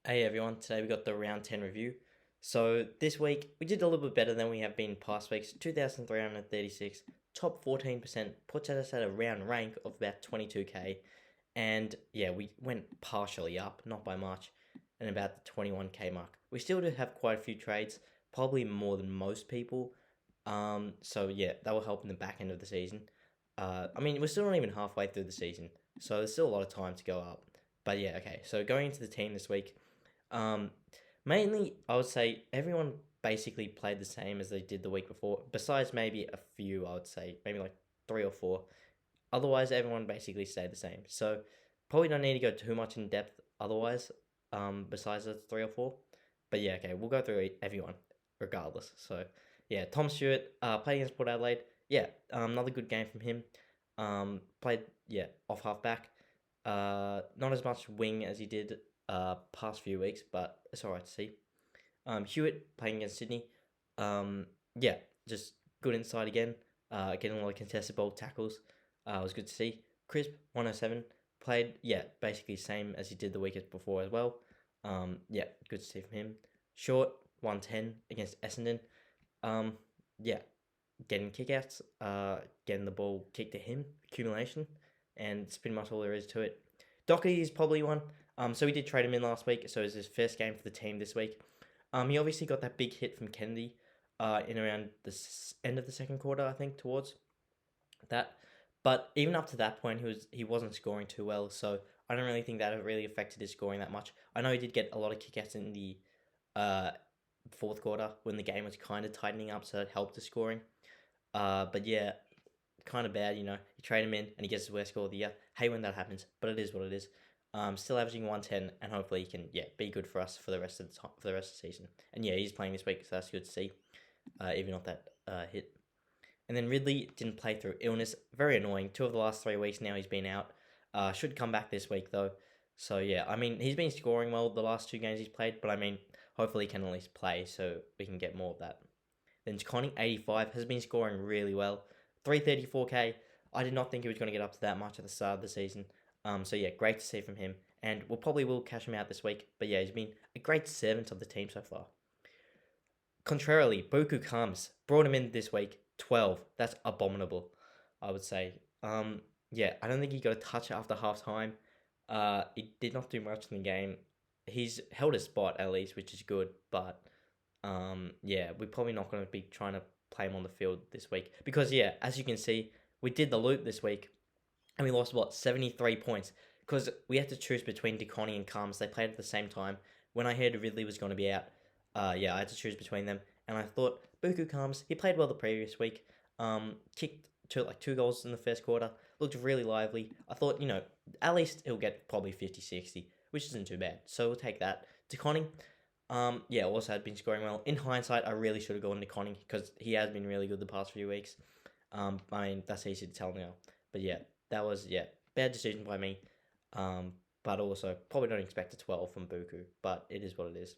Hey everyone, today we got the round 10 review. So this week we did a little bit better than we have been past weeks. 2,336, top 14% puts us at a round rank of about 22k. And yeah, we went partially up, not by much, and about the 21k mark. We still do have quite a few trades, probably more than most people. So yeah, that will help in the back end of the season. We're still not even halfway through the season, so there's still a lot of time to go up. But yeah, okay. So going into the team this week. Um, Mainly, I would say everyone basically played the same as they did the week before, besides maybe a few, I would say, maybe like three or four. Otherwise, everyone basically stayed the same. So, probably don't need to go too much in depth otherwise, besides the three or four. But yeah, okay, we'll go through everyone regardless. So, yeah, Tom Stewart played against Port Adelaide. Yeah, another good game from him. Played, yeah, off half back. Not as much wing as he did past few weeks, but it's all right to see. Hewitt playing against Sydney. Yeah, just good inside again. Getting a lot of contested ball tackles. Was good to see. Crisp 107 played. Yeah, basically same as he did the week before as well. Yeah, good to see from him. Short 110 against Essendon. Um, yeah, getting kickouts. Getting the ball kicked to him. Accumulation, and it's pretty much all there is to it. Doherty is probably one. So we did trade him in last week, so it's his first game for the team this week. He obviously got that big hit from Kennedy, in around the end of the second quarter, I think, towards that. But even up to that point, he wasn't scoring too well, so I don't really think that really affected his scoring that much. I know he did get a lot of kickouts in the uh fourth quarter when the game was kind of tightening up, so it helped the scoring. But yeah, kind of bad, you know. You trade him in and he gets his worst score of the year. Hate when that happens, but it is what it is. Still averaging 110, and hopefully he can be good for us for the rest of the time, for the rest of the season. And yeah, he's playing this week, so that's good to see. Even not that hit. And then Ridley didn't play through illness. Very annoying. 2 of the last 3 weeks now he's been out. Should come back this week though. So yeah, he's been scoring well the last 2 games he's played, but hopefully he can at least play so we can get more of that. Then Conning 85 has been scoring really well. 334k. I did not think he was going to get up to that much at the start of the season. So yeah, great to see from him. And we'll probably will cash him out this week. But yeah, he's been a great servant of the team so far. Contrarily, Buku comes, brought him in this week, 12. That's abominable, I would say. Yeah, I don't think he got a touch after half time. He did not do much in the game. He's held a spot at least, which is good, but yeah, we're probably not going to be trying to play him on the field this week because yeah, as you can see, we did the loop this week, and we lost 73 points because we had to choose between DeConnie and Combs. They played at the same time. When I heard Ridley was going to be out, yeah, I had to choose between them, and I thought Buku Combs. He played well the previous week. Kicked two goals in the first quarter. Looked really lively. I thought, at least he'll get probably 50, 60, which isn't too bad. So we'll take that. DeConnie, yeah, also had been scoring well. In hindsight, I really should have gone to Conning because he has been really good the past few weeks. That's easy to tell now. But yeah, that was, bad decision by me. But also, probably don't expect a 12 from Buku, but it is what it is.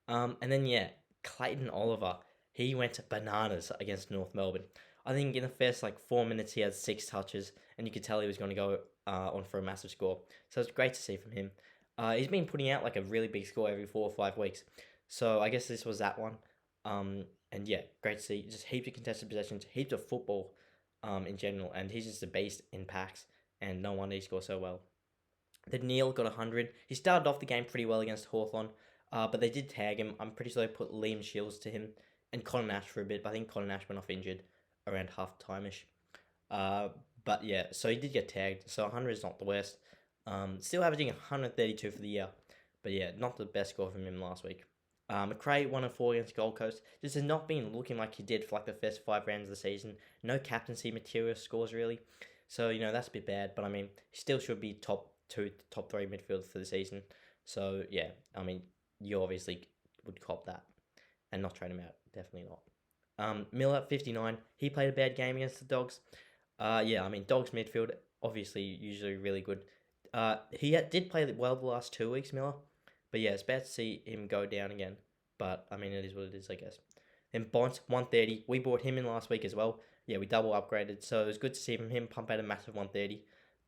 And then, yeah, Clayton Oliver, he went bananas against North Melbourne. I think in the first 4 minutes, he had 6 touches, and you could tell he was going to go on for a massive score. So it's great to see from him. He's been putting out a really big score every 4 or 5 weeks. So I guess this was that one. And yeah, great to see. Just heaps of contested possessions, heaps of football in general. And he's just a beast in packs. And no wonder he scores so well. Then Neil got 100. He started off the game pretty well against Hawthorn, but they did tag him. I'm pretty sure they put Liam Shields to him and Connor Nash for a bit. But I think Connor Nash went off injured around half time-ish. But yeah, so he did get tagged. So 100 is not the worst. Still averaging 132 for the year. But yeah, not the best score from him last week. McRae 1-4 against Gold Coast. Just has not been looking like he did for the first 5 rounds of the season. No captaincy material scores really. So, that's a bit bad. But he still should be top 2, top 3 midfield for the season. So yeah, you obviously would cop that and not trade him out. Definitely not. Miller 59. He played a bad game against the Dogs. Yeah, Dogs midfield obviously usually really good. He did play well the last 2 weeks, Miller. But yeah, it's bad to see him go down again. But it is what it is, I guess. Then Bont 130. We bought him in last week as well. Yeah, we double upgraded, so it was good to see from him pump out a massive 130.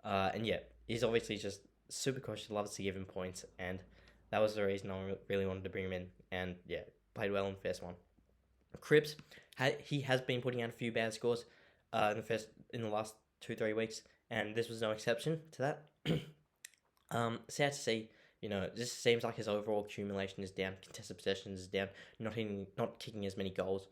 And yeah, he's obviously just SuperCoach loves to give him points, and that was the reason I really wanted to bring him in. And yeah, played well in the first one. Cripps, he has been putting out a few bad scores in the last 2-3 weeks, and this was no exception to that. Sad to see. It just seems like his overall accumulation is down, contested possessions is down, not kicking as many goals.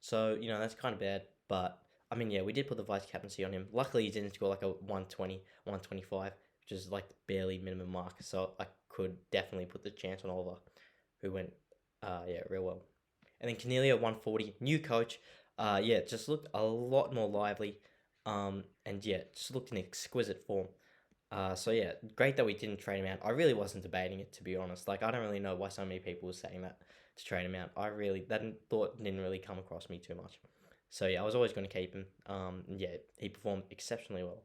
So that's kind of bad. But I mean, yeah, we did put the vice captaincy on him. Luckily, he didn't score like a 120, 125, which is like barely minimum mark. So I could definitely put the chance on Oliver, who went, real well. And then Cornelia 140, new coach. Just looked a lot more lively. And yeah, just looked in exquisite form. Great that we didn't trade him out. I really wasn't debating it, to be honest. Like, I don't really know why so many people were saying that to trade him out. Thought didn't really come across me too much. So yeah, I was always going to keep him. He performed exceptionally well.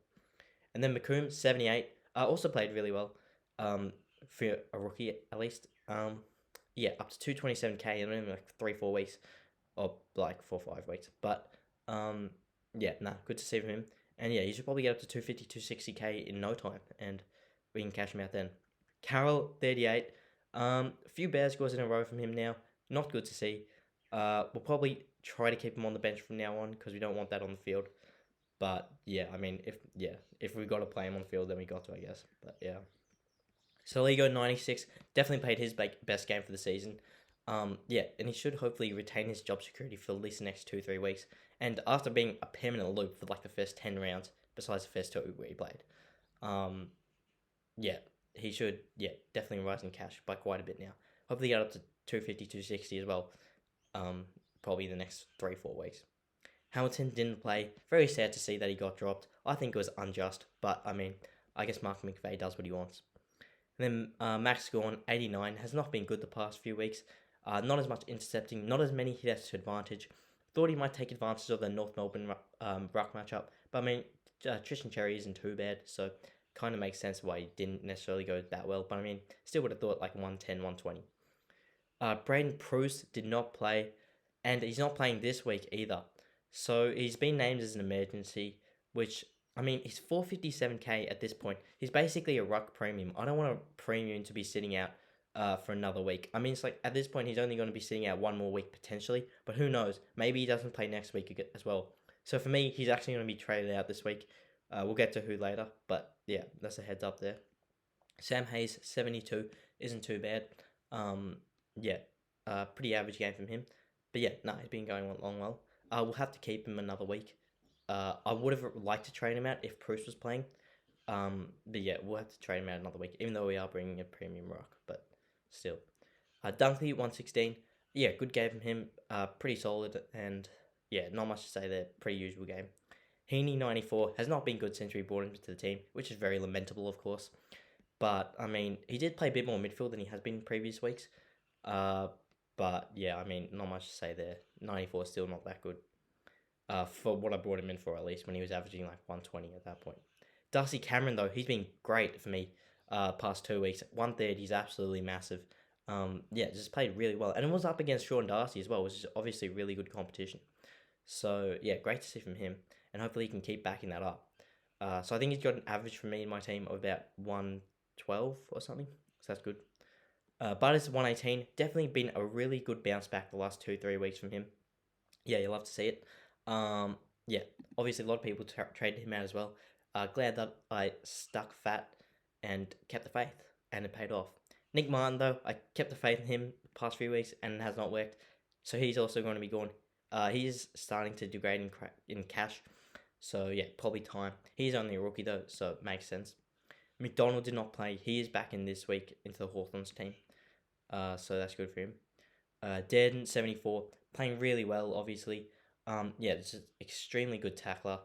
And then McComb 78, also played really well. For a rookie at least. Up to 227k in only like 3-4 weeks, or like 4-5 weeks. But good to see from him. And yeah, he should probably get up to 250, 260k in no time, and we can cash him out then. Carroll 38, a few bad scores in a row from him now. Not good to see. We'll probably try to keep him on the bench from now on because we don't want that on the field. But yeah, I mean, if we got to play him on the field, then we got to, I guess. But yeah. Soligo 96 definitely played his best game for the season. And he should hopefully retain his job security for at least the next 2-3 weeks. And after being a permanent loop for like the first 10 rounds, besides the first 2 where he played, he should definitely rise in cash by quite a bit now. Hopefully get up to 250, 260 as well. Probably the next 3-4 weeks. Hamilton didn't play. Very sad to see that he got dropped. I think it was unjust, but I mean, I guess Mark McVeigh does what he wants. And then Max Gorn, 89, has not been good the past few weeks. Not as much intercepting, not as many hits to advantage. Thought he might take advantage of the North Melbourne ruck matchup, but I mean, Tristan Cherry isn't too bad, so kind of makes sense why he didn't necessarily go that well. But I mean, still would have thought like 110, 120. Braden Bruce did not play, and he's not playing this week either. So he's been named as an emergency, which, I mean, he's 457k at this point. He's basically a ruck premium. I don't want a premium to be sitting out for another week. I mean, it's like at this point, he's only going to be sitting out one more week potentially, but who knows? Maybe he doesn't play next week as well. So for me, he's actually going to be traded out this week. We'll get to who later, but yeah, that's a heads up there. Sam Hayes, 72, isn't too bad. Pretty average game from him. But yeah, he's been going along well. We'll have to keep him another week. I would have liked to trade him out if Bruce was playing. We'll have to trade him out another week, even though we are bringing a premium rock, but still. Dunkley, 116. Yeah, good game from him. Pretty solid, and yeah, not much to say there. Pretty usual game. Heaney, 94, has not been good since we brought him to the team, which is very lamentable, of course. But, I mean, he did play a bit more midfield than he has been in previous weeks. But, yeah, I mean, not much to say there. 94 is still not that good. For what I brought him in for, at least, when he was averaging like 120 at that point. Darcy Cameron, though, he's been great for me past 2 weeks. 130, he's absolutely massive. Just played really well. And it was up against Sean Darcy as well, which is obviously really good competition. So, yeah, great to see from him. And hopefully he can keep backing that up. So I think he's got an average for me in my team of about 112 or something. So that's good. Butters, 118. Definitely been a really good bounce back the last 2-3 weeks from him. Yeah, you'll love to see it. Obviously a lot of people traded him out as well. Glad that I stuck fat and kept the faith, and it paid off. Nick Martin, though, I kept the faith in him the past few weeks, and it has not worked. So he's also going to be gone. He's starting to degrade in cash. So, yeah, probably time. He's only a rookie, though, so it makes sense. McDonald did not play. He is back in this week into the Hawthorns team. So that's good for him. Dearden, 74, playing really well, obviously. This is extremely good tackler.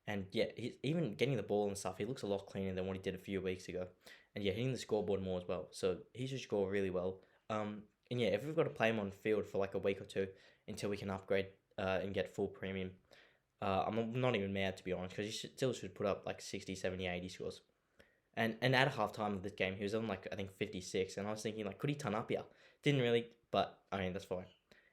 And yeah, he's even getting the ball and stuff, he looks a lot cleaner than what he did a few weeks ago. And yeah, hitting the scoreboard more as well. So he should score really well. If we've got to play him on field for like a week or two until we can upgrade and get full premium, I'm not even mad, to be honest, because he still should put up like 60, 70, 80 scores. And at a half-time of this game, he was on like, I think, 56. And I was thinking, like, could he turn up here? Didn't really, but I mean, that's fine.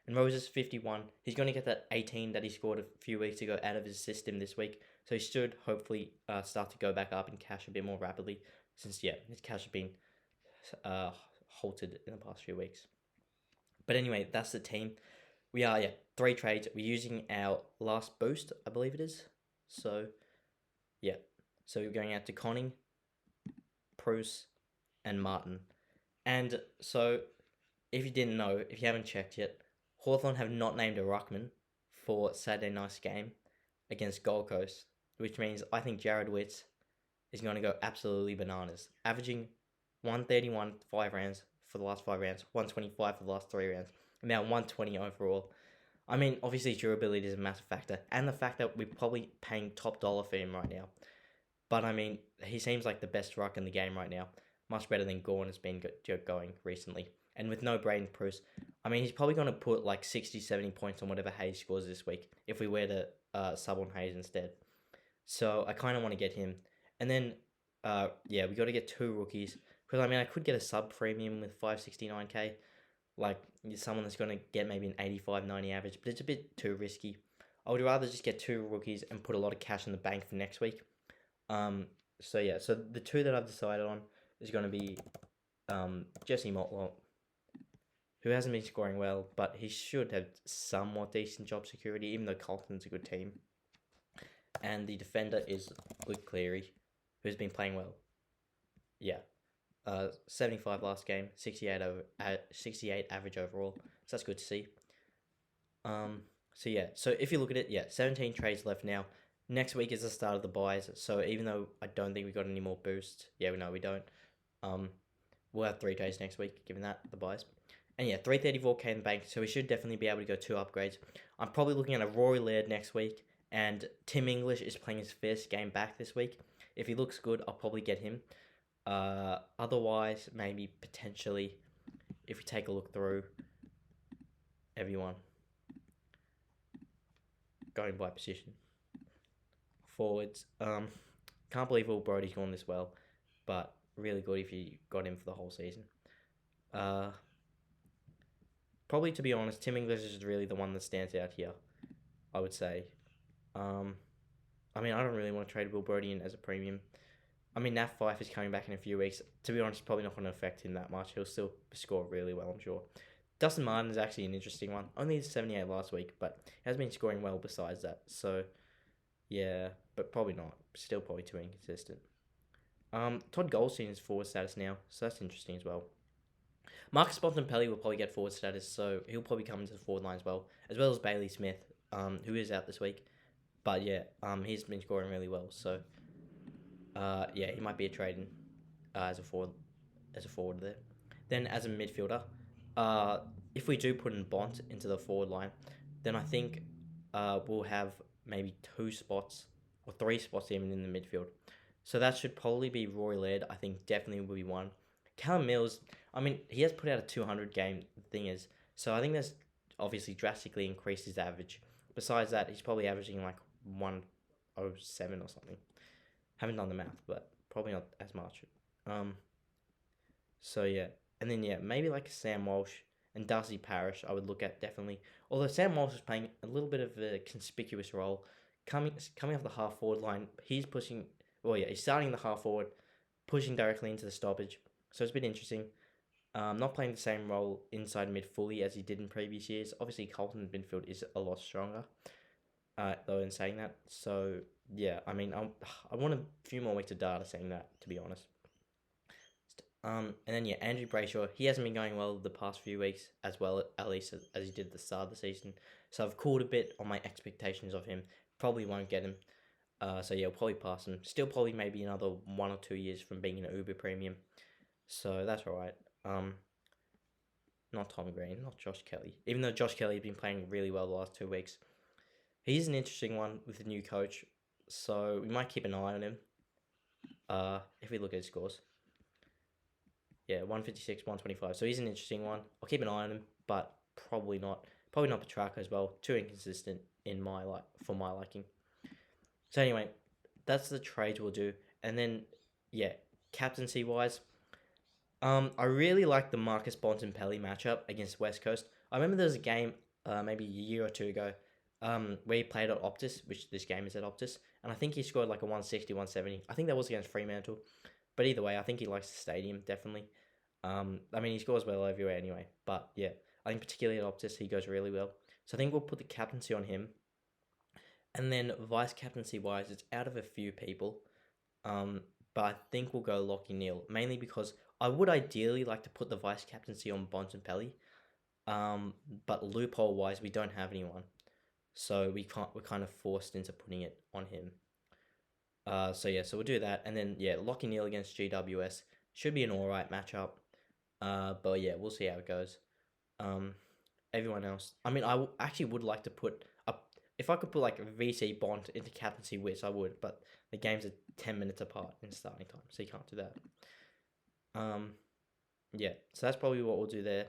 And Moses, 51. He's going to get that 18 that he scored a few weeks ago out of his system this week. So he should hopefully start to go back up and cash a bit more rapidly. Since, his cash has been halted in the past few weeks. But anyway, that's the team. We are 3 trades. We're using our last boost, I believe it is. So yeah, so we're going out to Conning, Bruce, and Martin. And so if you didn't know, if you haven't checked yet, Hawthorn have not named a ruckman for Saturday night's game against Gold Coast, which means I think Jared Witts is going to go absolutely bananas, averaging 131 5 rounds for the last 5 rounds, 125 for the last 3 rounds, and now 120 overall. I mean, obviously durability is a massive factor, and the fact that we're probably paying top dollar for him right now. But I mean, he seems like the best ruck in the game right now, much better than Gorn has been going recently. And with no Braden Bruce, I mean, he's probably going to put like 60, 70 points on whatever Hayes scores this week if we were to sub on Hayes instead. So I kind of want to get him. And then, we got to get 2 rookies. Because, I mean, I could get a sub-premium with 569k. Like, someone that's going to get maybe an 85, 90 average. But it's a bit too risky. I would rather just get 2 rookies and put a lot of cash in the bank for next week. So the 2 that I've decided on is going to be Jesse Motlop, who hasn't been scoring well, but he should have somewhat decent job security, even though Carlton's a good team. And the defender is Luke Cleary, who's been playing well. 75 last game, 68 average overall. So that's good to see. So if you look at it, 17 trades left now. Next week is the start of the buys. So even though I don't think we got any more boosts, we don't. We'll have 3 trades next week, given that the buys. And 334k in the bank, so we should definitely be able to go 2 upgrades. I'm probably looking at a Rory Laird next week, and Tim English is playing his first game back this week. If he looks good, I'll probably get him. Otherwise, maybe potentially, if we take a look through everyone, going by position. Forwards, can't believe Will Brody's gone this well, but really good if you got him for the whole season. Probably, to be honest, Tim English is really the one that stands out here, I would say. I mean, I don't really want to trade Will Brody in as a premium. I mean, Nat Fife is coming back in a few weeks. To be honest, probably not going to affect him that much. He'll still score really well, I'm sure. Dustin Martin is actually an interesting one. Only 78 last week, but he has been scoring well besides that. So, but probably not. Still probably too inconsistent. Todd Goldstein is forward status now, so that's interesting as well. Marcus Bontempelli will probably get forward status, so he'll probably come into the forward line as well as Bailey Smith, who is out this week. But he's been scoring really well, so he might be a trade in as a forward there. Then as a midfielder, if we do put in Bont into the forward line, then I think we'll have maybe 2 spots or 3 spots even in the midfield. So that should probably be Rory Laird. I think definitely will be one. Callum Mills, I mean, he has put out a 200 game so I think that's obviously drastically increased his average. Besides that, he's probably averaging like 107 or something. Haven't done the math, but probably not as much. And then maybe like Sam Walsh and Darcy Parish I would look at definitely. Although Sam Walsh is playing a little bit of a conspicuous role. Coming off the half forward line, he's starting the half forward, pushing directly into the stoppage. So it's a bit interesting. Not playing the same role inside mid fully as he did in previous years. Obviously, Carlton's midfield is a lot stronger, though, in saying that. So, I mean, I want a few more weeks of data saying that, to be honest. And then, Andrew Brayshaw, he hasn't been going well the past few weeks as well, at least as he did at the start of the season. So I've cooled a bit on my expectations of him. Probably won't get him. I'll probably pass him. Still probably maybe another 1 or 2 years from being an Uber premium. So that's alright. Not Tom Green, not Josh Kelly. Even though Josh Kelly has been playing really well the last 2 weeks. He's an interesting one with the new coach. So we might keep an eye on him. If we look at his scores. 156, 125. So he's an interesting one. I'll keep an eye on him, but probably not. Probably not Petrarca as well. Too inconsistent for my liking. So anyway, that's the trades we'll do. And then, captaincy wise, I really like the Marcus Bontempelli matchup against West Coast. I remember there was a game maybe a year or 2 ago where he played at Optus, which this game is at Optus, and I think he scored like a 160, 170. I think that was against Fremantle. But either way, I think he likes the stadium, definitely. I mean, he scores well everywhere anyway. But yeah, I think particularly at Optus, he goes really well. So I think we'll put the captaincy on him. And then vice captaincy wise, it's out of a few people. But I think we'll go Lockie Neal, mainly because I would ideally like to put the vice captaincy on Bontempelli. But loophole wise, we don't have anyone, so we're kind of forced into putting it on him. So yeah, so we'll do that, and then yeah, Lockie Neal against GWS should be an alright matchup. But yeah, we'll see how it goes. Everyone else, I mean, actually would like to put up if I could put like VC Bond into captaincy Wits, I would, but the games are 10 minutes apart in starting time, so you can't do that. Yeah, so that's probably what we'll do there.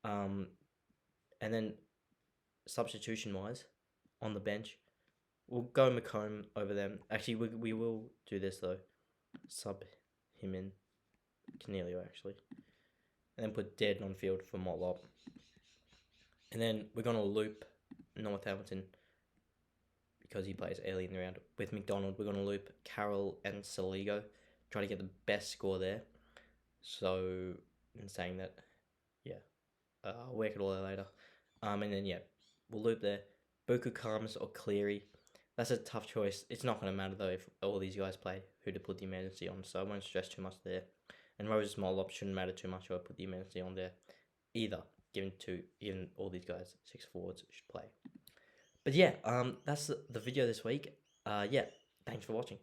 And then substitution wise, on the bench, we'll go McComb over them. Actually, we will do this though. Sub him in Cornelio actually, and then put Dead on field for Motlop. And then we're gonna loop Northampton because he plays early in the round with McDonald. We're gonna loop Carroll and Saligo, try to get the best score there. So in saying that, yeah, I'll work it all out later. And then yeah, we'll loop there. Buku comes or Cleary. That's a tough choice. It's not going to matter though if all these guys play who to put the emergency on, so I won't stress too much there. And Rose's Motlop shouldn't matter too much if I put the emergency on there either, given even all these guys, 6 forwards should play. But yeah, that's the video this week. Yeah, thanks for watching.